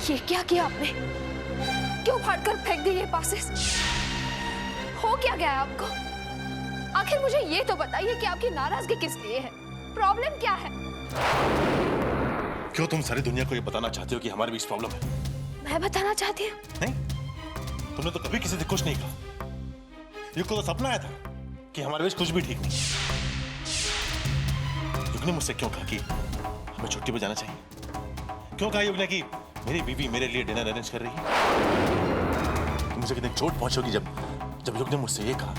ये क्या किया आपने? क्यों फाड़कर फेंक दी ये पासेस? हो क्या गया है आपको? आखिर मुझे ये तो बताइए कि आपकी नाराजगी किस लिए है? प्रॉब्लम क्या है? क्यों तुम सारी दुनिया को ये बताना चाहती हो कि हमारे बीच प्रॉब्लम है? मैं बताना चाहती हूँ? नहीं, तुमने तो कभी किसी से कुछ नहीं कहा। युग को तो सपना आया था कि हमारे बीच कुछ भी ठीक नहीं। युग ने मुझसे क्यों कहा कि हमें छुट्टी पे जाना चाहिए? क्यों कहा युग ने कि मेरी बीवी मेरे लिए डिनर अरेंज कर रही है? मुझे कितनी चोट पहुंचोगी जब युग ने मुझसे ये कहा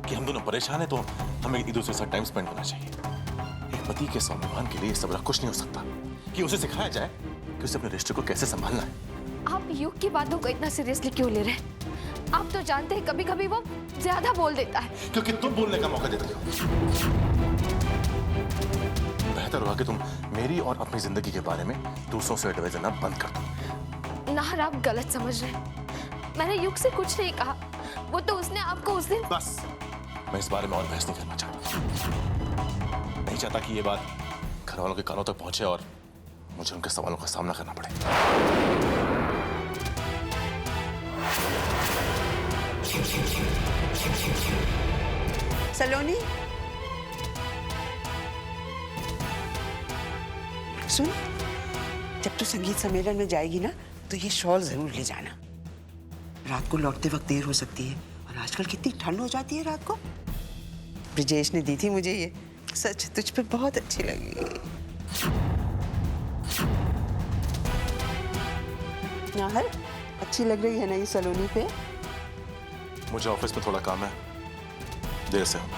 कि हम दोनों परेशान हैं तो हमें एक दूसरे के साथ टाइम स्पेंड करना चाहिए। एक पति के स्वाभिमान के लिए सब कुछ नहीं हो सकता कि उसे सिखाया जाए कि उसे अपने रिश्ते को कैसे संभालना है। आप युग की बातों को इतना सीरियसली क्यों ले रहे हैं? आप तो जानते हैं कभी कभी वो ज्यादा बोल देता है। क्योंकि तुम बोलने का मौका देती हो। बेहतर होगा कि तुम मेरी और अपनी जिंदगी के बारे में दूसरों से एडवाइस देना बंद कर दो। नाहर, आप गलत समझ रहे हैं। मैंने युग से कुछ नहीं कहा। वो तो उसने आपको उस दिन। बस, मैं इस बारे में और बहस नहीं करना चाहता। नहीं चाहता कि ये बात घर वालों के कानों तक पहुंचे और मुझे उनके सवालों का सामना करना पड़े। सलोनी, सुन, जब तू संगीत सम्मेलन में जाएगी ना तो ये शॉल जरूर ले जाना। रात को लौटते वक्त देर हो सकती है और आजकल कितनी ठंड हो जाती है रात को। ब्रिजेश ने दी थी मुझे ये, सच तुझ पे बहुत अच्छी लगी। नाहर, अच्छी लग रही है ना ये सलोनी पे? मुझे ऑफिस में थोड़ा काम है, देर से होगा।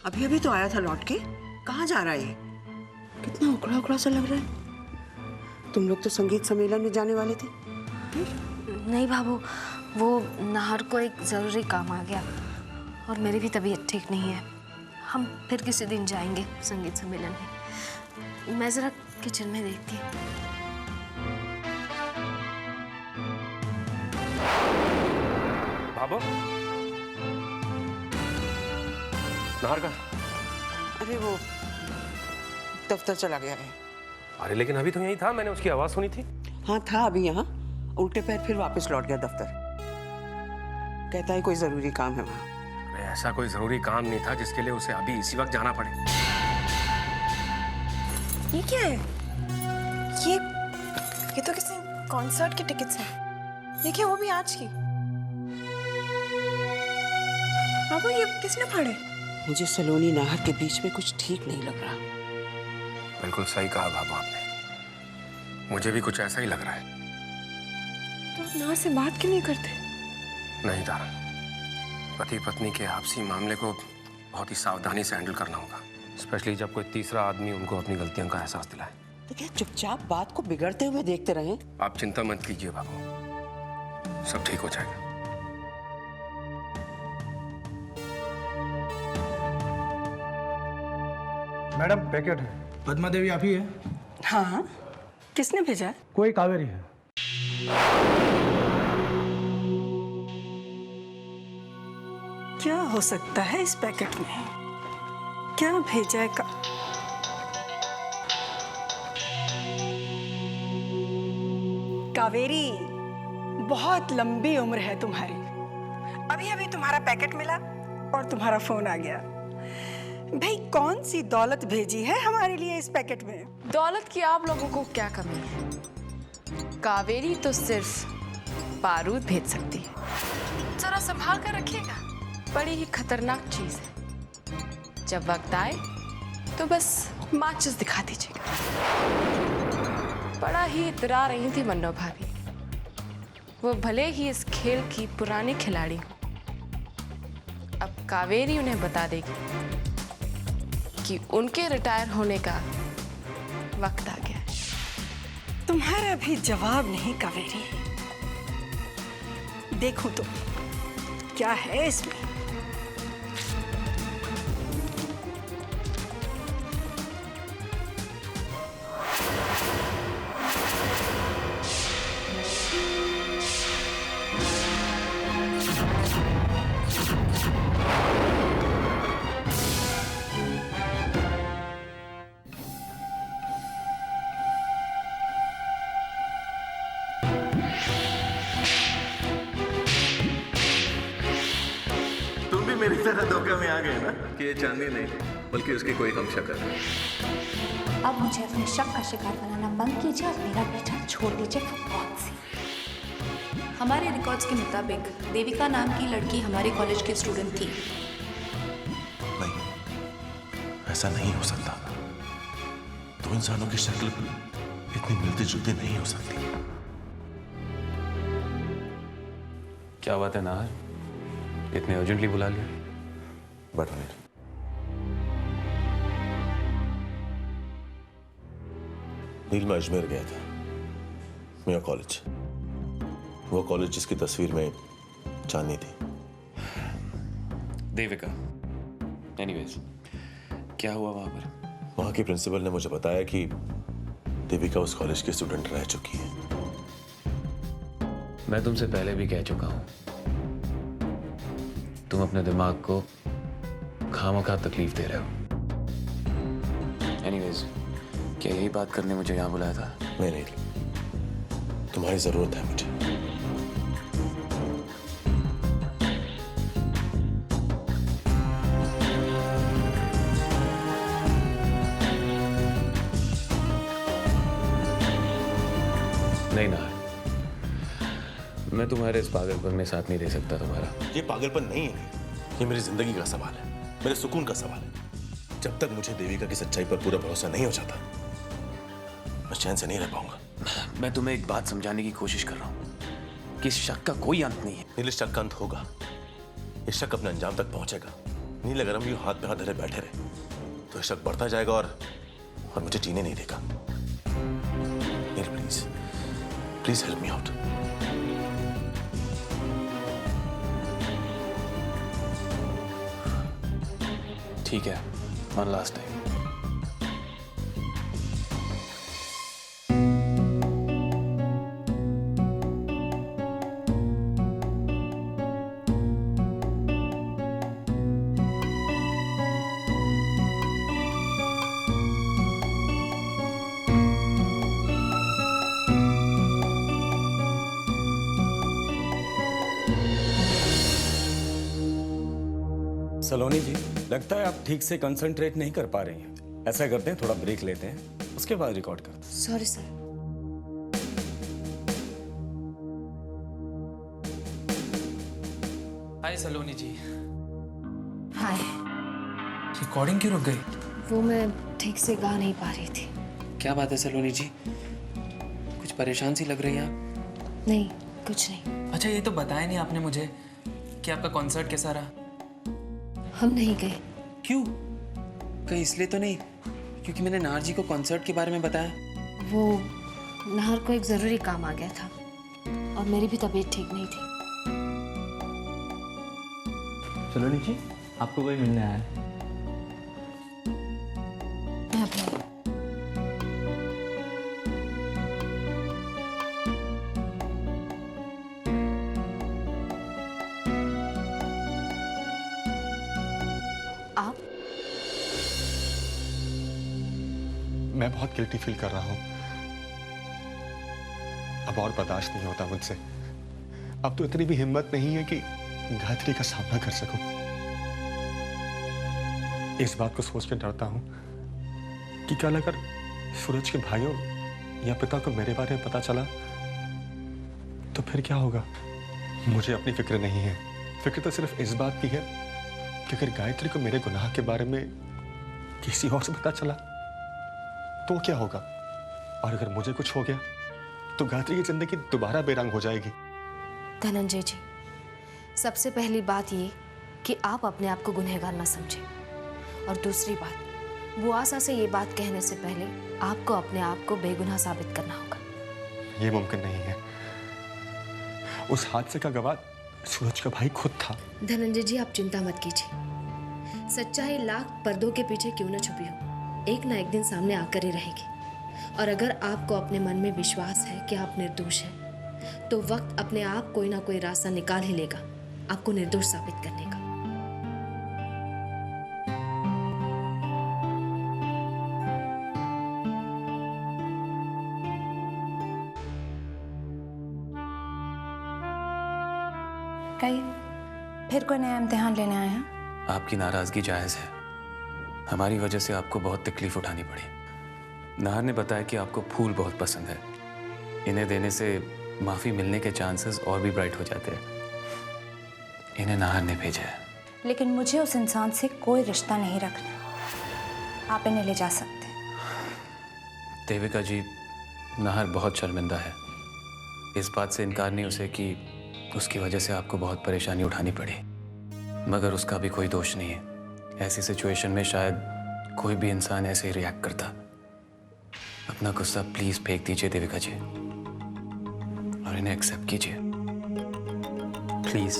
अभी अभी तो आया था लौट के, कहाँ जा रहा है ये? कितना उखड़ा उखड़ा सा लग रहा है। तुम लोग तो संगीत सम्मेलन में जाने वाले थे। नहीं बाबू, वो नाहर को एक जरूरी काम आ गया और मेरी भी तबीयत ठीक नहीं है। हम फिर किसी दिन जाएंगे संगीत सम्मेलन में। मैं जरा किचन में देखती हूँ। बाबू, नाहर का? अरे वो दफ्तर चला गया है। अरे लेकिन अभी तो यही था, मैंने उसकी आवाज सुनी थी। हाँ था अभी यहाँ, उल्टे पैर फिर वापस लौट गया दफ्तर। कहता है कोई जरूरी काम है वहाँ। अरे ऐसा कोई जरूरी काम नहीं था जिसके लिए उसे अभी इसी वक्त जाना पड़े। ये क्या है? ये तो किसी कॉन्सर्ट की टिकट्स हैं। देखिए वो भी आज की। बाबू ये किसने फाड़े? मुझे सलोनी नाहर के बीच में कुछ ठीक नहीं लग रहा। बिल्कुल सही कहा बाबू आपने, मुझे भी कुछ ऐसा ही लग रहा है। तो आप नाहर से बात क्यों नहीं करते? नहीं तारा, पति पत्नी के आपसी मामले को बहुत ही सावधानी से हैंडल करना होगा, स्पेशली जब कोई तीसरा आदमी उनको अपनी गलतियों का एहसास दिलाए। तो क्या चुपचाप बात को बिगड़ते हुए देखते रहे? आप चिंता मत कीजिए बाबू, सब ठीक हो जाएगा। मैडम पैकेट है। पद्मा देवी आप ही है? हाँ हाँ, किसने भेजा है? कोई कावेरी है। क्या हो सकता है इस पैकेट में? क्या भेजा है? कावेरी, बहुत लंबी उम्र है तुम्हारी। अभी अभी तुम्हारा पैकेट मिला और तुम्हारा फोन आ गया। भाई कौन सी दौलत भेजी है हमारे लिए इस पैकेट में? दौलत की आप लोगों को क्या कमी है? कावेरी तो सिर्फ बारूद भेज सकती है। जरा संभाल कर रखिएगा, बड़ी ही खतरनाक चीज है। जब वक्त आए तो बस माचिस दिखा दीजिएगा। बड़ा ही इतरा रही थी मन्नो भाभी, वो भले ही इस खेल की पुरानी खिलाड़ी हो, अब कावेरी उन्हें बता देगी कि उनके रिटायर होने का वक्त आ गया है। तुम्हारा भी जवाब नहीं कावेरी। देखो तो क्या है इसमें। मेरी तरह धोखा में आ गए ना कि ये चांदी नहीं बल्कि उसकी कोई हम शक्ल है। अब मुझे अपने शक का शिकार बनाना बंद कीजिए और मेरा पीछा छोड़ दीजिए बहुत सी। हमारे रिकॉर्ड्स के मुताबिक देविका नाम की लड़की हमारे कॉलेज की स्टूडेंट थी। नहीं, ऐसा नहीं हो सकता। दो इंसानों की शक्ल इतनी मिलती जुलती नहीं हो सकती। क्या बात है नाहर, इतने अर्जेंटली बुला लिया? बट नील, मैं अजमेर गया था, मेरा कॉलेज, वो कॉलेज जिसकी तस्वीर में चांदनी थी। देविका। एनीवेज, क्या हुआ वहां पर? वहां के प्रिंसिपल ने मुझे बताया कि देविका उस कॉलेज की स्टूडेंट रह चुकी है। मैं तुमसे पहले भी कह चुका हूं, तुम अपने दिमाग को खामखा तकलीफ दे रहे हो। एनीवेज, क्या यही बात करने मुझे यहाँ बुलाया था? नहीं, तुम्हारी जरूरत है मुझे। नहीं ना, मैं तुम्हारे इस पागलपन में साथ नहीं दे सकता तुम्हारा। ये पागलपन नहीं है, ये मेरी जिंदगी का सवाल है, मेरे सुकून का सवाल है। जब तक मुझे देविका की सच्चाई पर पूरा भरोसा नहीं हो जाता, मैं चैन से नहीं रह पाऊंगा। मैं तुम्हें एक बात समझाने की कोशिश कर रहा हूं कि इस शक का कोई अंत नहीं है। नील, शक का अंत होगा। ये शक अपने अंजाम तक पहुंचेगा। नील, अगर हम यूं हाथ पे हाथ धरे बैठे रहे तो शक बढ़ता जाएगा और मुझे जीने नहीं देगा। नील, प्लीज हेल्प मी आउट। ठीक है, वन लास्ट टाइम। सलोनी जी, लगता है आप ठीक से कंसंट्रेट नहीं कर पा रही हैं। ऐसा करते हैं, थोड़ा ब्रेक लेते हैं, उसके बाद रिकॉर्ड करते हैं। Sorry sir. Hi Saloni ji. Hi. Recording क्यों रुक गई? वो मैं ठीक से गा नहीं पा रही थी। क्या बात है सलोनी जी, कुछ परेशान सी लग रही हैं आप? नहीं, कुछ नहीं। अच्छा, ये तो बताया नहीं आपने मुझे कि आपका कॉन्सर्ट कैसा रहा? हम नहीं गए। क्यों? कहीं इसलिए तो नहीं क्योंकि मैंने नाहर जी को कॉन्सर्ट के बारे में बताया? वो नाहर को एक ज़रूरी काम आ गया था और मेरी भी तबीयत ठीक नहीं थी। सलोनी जी, आपको कोई मिलने आया है? मैं अभी आप? मैं बहुत गिल्टी फील कर रहा हूं। अब और बर्दाश्त नहीं होता मुझसे। अब तो इतनी भी हिम्मत नहीं है कि गायत्री का सामना कर सकूं। इस बात को सोच के डरता हूं कि कल अगर सूरज के भाइयों या पिता को मेरे बारे में पता चला तो फिर क्या होगा। मुझे अपनी फिक्र नहीं है। फिक्र तो सिर्फ इस बात की है कि अगर गायत्री को मेरे गुनाह के बारे में किसी और से पता चला तो क्या होगा। और अगर मुझे कुछ हो गया तो गायत्री की जिंदगी दोबारा बेरंग हो जाएगी। धनंजय जी, सबसे पहली बात ये कि आप अपने आप को गुनहगार ना समझें, और दूसरी बात, वो आशा से ये बात कहने से पहले आपको अपने आप को बेगुनाह साबित करना होगा। ये मुमकिन नहीं है। उस हादसे का गवाह सूरज का भाई खुद था। धनंजय जी, आप चिंता मत कीजिए। सच्चाई लाख पर्दों के पीछे क्यों न छुपी हो, एक ना एक दिन सामने आकर ही रहेगी। और अगर आपको अपने मन में विश्वास है कि आप निर्दोष हैं, तो वक्त अपने आप कोई ना कोई रास्ता निकाल ही लेगा आपको निर्दोष साबित करने का। कई फिर कोई नया इम्तिहान लेने आए हैं? आपकी नाराजगी जायज़ है। हमारी वजह से आपको बहुत तकलीफ उठानी पड़ी। नाहर ने बताया कि आपको फूल बहुत पसंद है। इन्हें देने से माफ़ी मिलने के चांसेस और भी ब्राइट हो जाते हैं। इन्हें नाहर ने भेजा है। लेकिन मुझे उस इंसान से कोई रिश्ता नहीं रखना। आप इन्हें ले जा सकते हैं। देविका जी, नाहर बहुत शर्मिंदा है। इस बात से इनकार नहीं उसे कि उसकी वजह से आपको बहुत परेशानी उठानी पड़ी, मगर उसका भी कोई दोष नहीं है। ऐसी सिचुएशन में शायद कोई भी इंसान ऐसे ही रिएक्ट करता। अपना गुस्सा प्लीज फेंक दीजिए देविका जी और इन्हें एक्सेप्ट कीजिए please.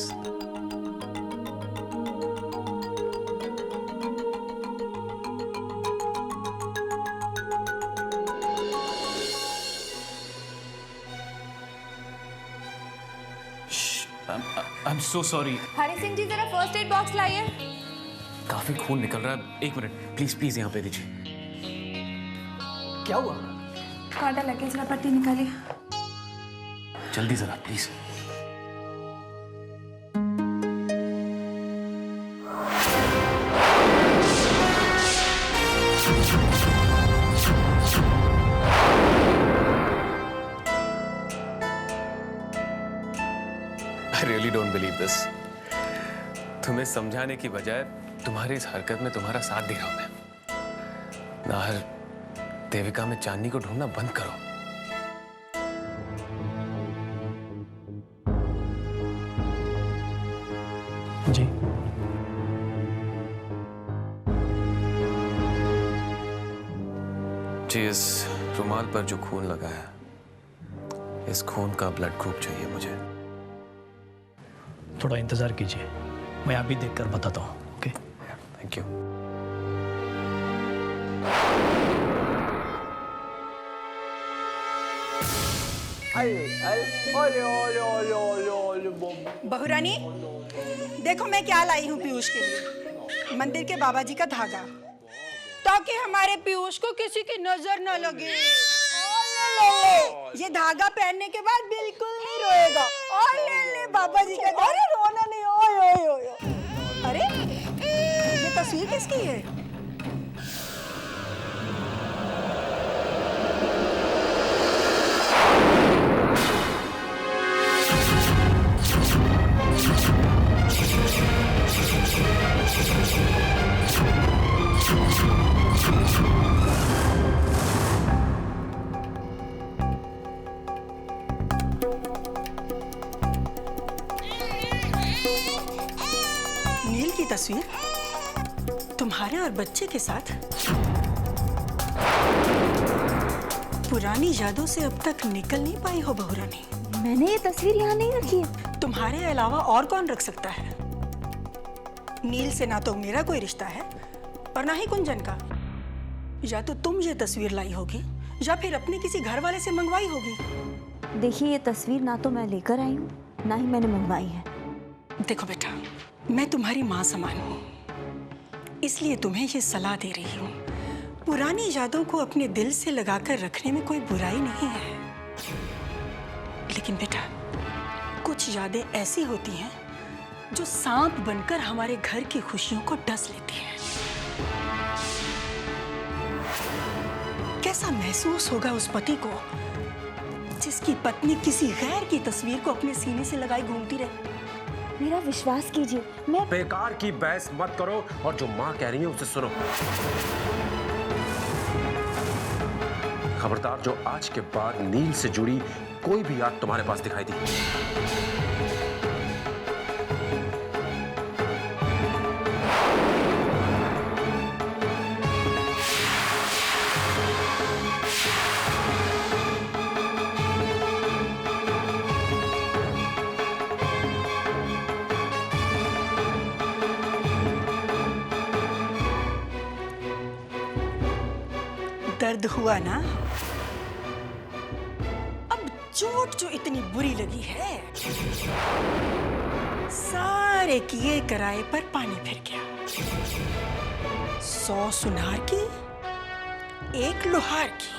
I'm so sorry. Hari Singh ji जरा फर्स्ट एड बॉक्स लाइए। काफी खून निकल रहा है। एक मिनट प्लीज प्लीज यहाँ पे दीजिए। क्या हुआ? कांटा लगे, जरा पट्टी निकालिए। जल्दी जरा please. I really don't believe this. तुम्हें समझाने की बजाय तुम्हारी इस हरकत में तुम्हारा साथ दे रहा हूं मैं। नाहर, देविका में चांदनी को ढूंढना बंद करो। जी जी, इस रुमाल पर जो खून लगा है, इस खून का ब्लड ग्रुप चाहिए मुझे। थोड़ा इंतजार कीजिए, मैं अभी देखकर बताता हूँ। Okay, thank you. बहुरानी, देखो मैं क्या लाई हूँ पीयूष के लिए। मंदिर के बाबा जी का धागा, ताकि हमारे पीयूष को किसी की नजर न लगे। ये धागा पहनने के बाद बिल्कुल नहीं रोएगा। और ले बाबा जी का, अरे रोना नहीं। ओए ओए ओए, अरे ये तस्वीर किसकी है? नील की तस्वीर तुम्हारे और बच्चे के साथ। पुरानी यादों से अब तक निकल नहीं पाई हो बहुरानी। मैंने ये तस्वीर यहाँ नहीं रखी है। तुम्हारे अलावा और कौन रख सकता है? नील से ना तो मेरा कोई रिश्ता है और ना ही कुंजन का। या तो तुम ये तस्वीर लाई होगी या फिर अपने किसी घर वाले से मंगवाई होगी। देखिए, ये तस्वीर ना तो मैं लेकर आई हूँ, ना ही मैंने मंगवाई है। देखो बेटा, मैं तुम्हारी माँ समान हूँ, इसलिए तुम्हें ये सलाह दे रही हूँ। पुरानी यादों को अपने दिल से लगाकर रखने में कोई बुराई नहीं है, लेकिन बेटा कुछ यादें ऐसी होती हैं जो सांप बनकर हमारे घर की खुशियों को डस लेती हैं। कैसा महसूस होगा उस पति को जिसकी पत्नी किसी गैर की तस्वीर को अपने सीने से लगाई घूमती रहे। मेरा विश्वास कीजिए, मैं बेकार की बहस मत करो और जो माँ कह रही है उसे सुनो। खबरदार, जो आज के बाद नील से जुड़ी कोई भी याद तुम्हारे पास दिखाई दी, दर्द हुआ ना? अब चोट जो इतनी बुरी लगी है, सारे किए कराए पर पानी फिर गया। 100 सुनार की, 1 लोहार की।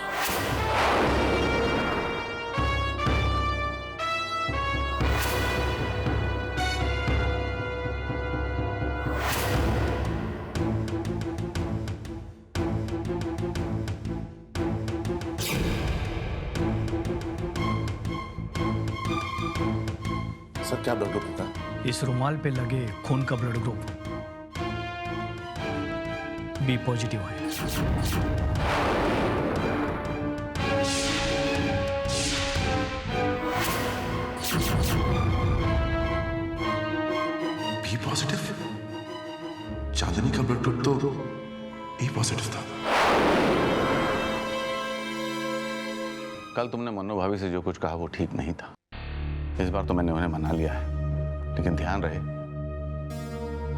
सर क्या ब्लड ग्रुप होता है? इस रुमाल पे लगे खून का ब्लड ग्रुप बी पॉजिटिव है। B positive? चांदनी का ब्लड ग्रुप तो ए पॉजिटिव था। कल तुमने मन्नू भाभी से जो कुछ कहा वो ठीक नहीं था। इस बार तो मैंने उन्हें मना लिया है, लेकिन ध्यान रहे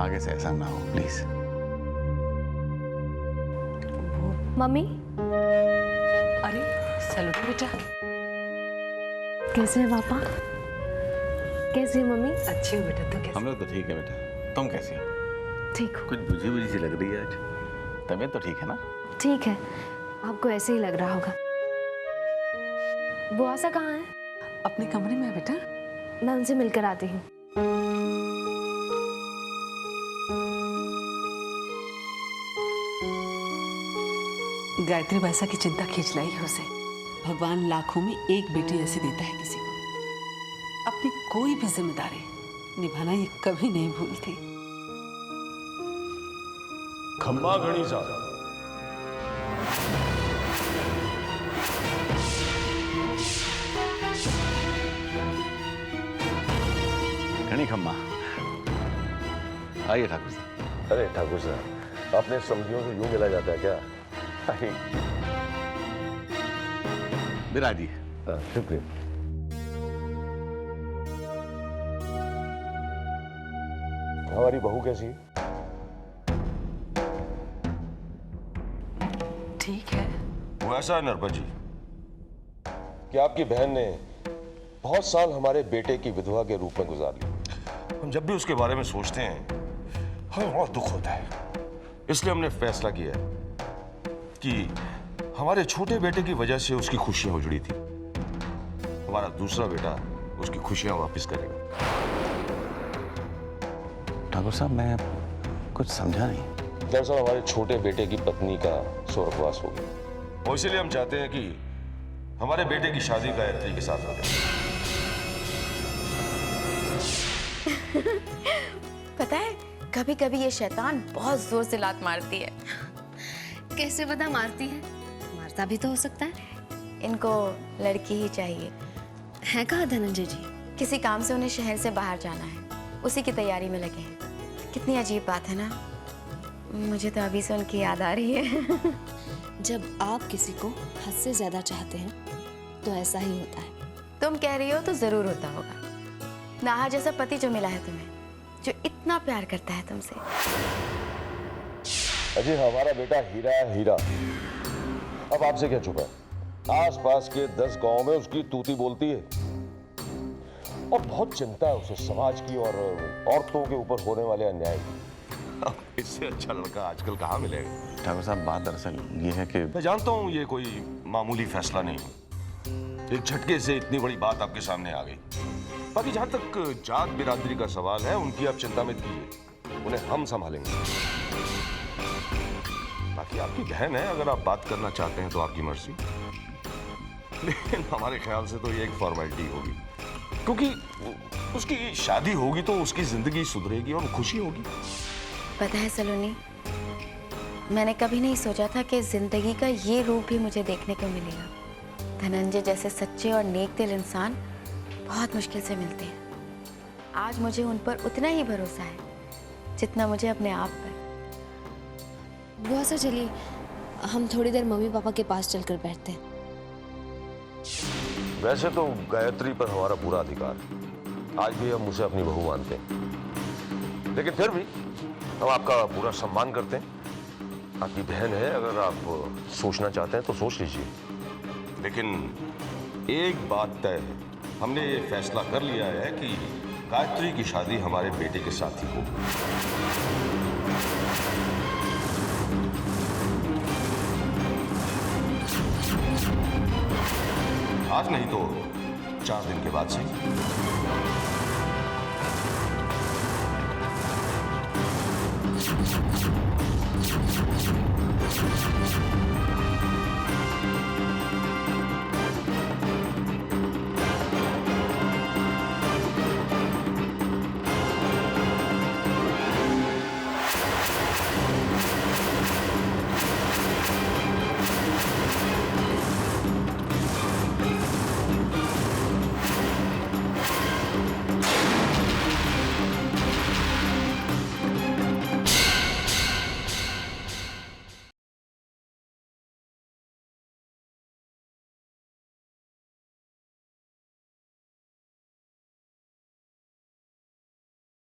आगे से ऐसा ना हो प्लीज। मम्मी, अरे सलोनी बेटा, कैसे है पापा? कैसे है मम्मी? अच्छी हो बेटा, तू कैसे? हम लोग तो ठीक है बेटा, तुम कैसी हो? ठीक हो? कुछ बुझी बुझी सी लग रही है आज। तबीयत तो ठीक है ना? ठीक है, आपको ऐसे ही लग रहा होगा। वो आशा कहाँ है? अपने कमरे में है बेटा। मैं उनसे मिलकर आती हूँ। गायत्री वैसा की चिंता खींच लाई है उसे। भगवान लाखों में एक बेटी ऐसी देता है किसी को। अपनी कोई भी जिम्मेदारी निभाना ये कभी नहीं भूलती। खम्मा गणिसा, घनी खम्मा। आइए ठाकुर साहब। अरे ठाकुर साहब, अपने समझियों से यूं मिला जाता है क्या? बिराजी। शुक्रिया। हमारी बहू कैसी है? ठीक है। वो ऐसा है नरपत जी कि आपकी बहन ने बहुत साल हमारे बेटे की विधवा के रूप में गुजार ली। हम जब भी उसके बारे में सोचते हैं हमें बहुत दुख होता है। इसलिए हमने फैसला किया कि हमारे छोटे बेटे की वजह से उसकी खुशियां उजड़ी थी, हमारा दूसरा बेटा उसकी खुशियां वापस करेगा। ठाकुर साहब, मैं कुछ समझा नहीं। दरअसल हमारे छोटे बेटे की पत्नी का स्वर्गवास हो गया और इसीलिए हम चाहते हैं कि हमारे बेटे की शादी गायत्री के साथ हो जाए। पता है, कभी कभी ये शैतान बहुत जोर से लात मारती है। कैसे पता मारती है? मारता भी तो हो सकता है। इनको लड़की ही चाहिए। है कहाँ धनंजय जी? किसी काम से उन्हें शहर से बाहर जाना है, उसी की तैयारी में लगे हैं। कितनी अजीब बात है ना, मुझे तो अभी से उनकी याद आ रही है। जब आप किसी को हद से ज्यादा चाहते हैं तो ऐसा ही होता है। तुम कह रही हो तो जरूर होता होगा। नाहा जैसा पति जो मिला है तुम्हें, जो इतना प्यार करता है तुमसे। अजय, हमारा बेटा हीरा है, हीरा। अब आपसे क्या छुपा है? आसपास के 10 गांव में उसकी तूती बोलती है और बहुत चिंता है उसे समाज की और औरतों के ऊपर होने वाले अन्याय की। इससे अच्छा लड़का आजकल कहाँ मिलेगा? ठाकुर साहब, बात दरअसल ये है कि मैं जानता हूँ ये कोई मामूली फैसला नहीं, एक झटके से इतनी बड़ी बात आपके सामने आ गई। बाकी जहां तक जात बिरादरी का सवाल है, उनकी आप चिंता मत कीजिए, उन्हें हम संभालेंगे। बाकी आपकी बहन है, अगर आप बात करना चाहते हैं तो आपकी मर्जी, लेकिन हमारे ख्याल से तो ये एक फॉर्मेलिटी होगी, क्योंकि उसकी शादी होगी तो उसकी जिंदगी सुधरेगी और खुशी होगी। पता है सलोनी, मैंने कभी नहीं सोचा था कि जिंदगी का ये रूप भी मुझे देखने को मिलेगा। धनंजय जैसे सच्चे और नेक दिल इंसान बहुत मुश्किल से मिलते हैं। आज मुझे उन पर उतना ही भरोसा है जितना मुझे अपने आप पर। बुआ सा, चलिए हम थोड़ी देर मम्मी पापा के पास चलकर बैठते हैं। वैसे तो गायत्री पर हमारा पूरा अधिकार है, आज भी हम उसे अपनी बहू मानते हैं, लेकिन फिर भी हम आपका पूरा सम्मान करते हैं। आपकी बहन है, अगर आप सोचना चाहते हैं तो सोच लीजिए, लेकिन एक बात तय है, हमने ये फैसला कर लिया है कि गायत्री की शादी हमारे बेटे के साथ ही होगी। आज नहीं तो 4 दिन के बाद से।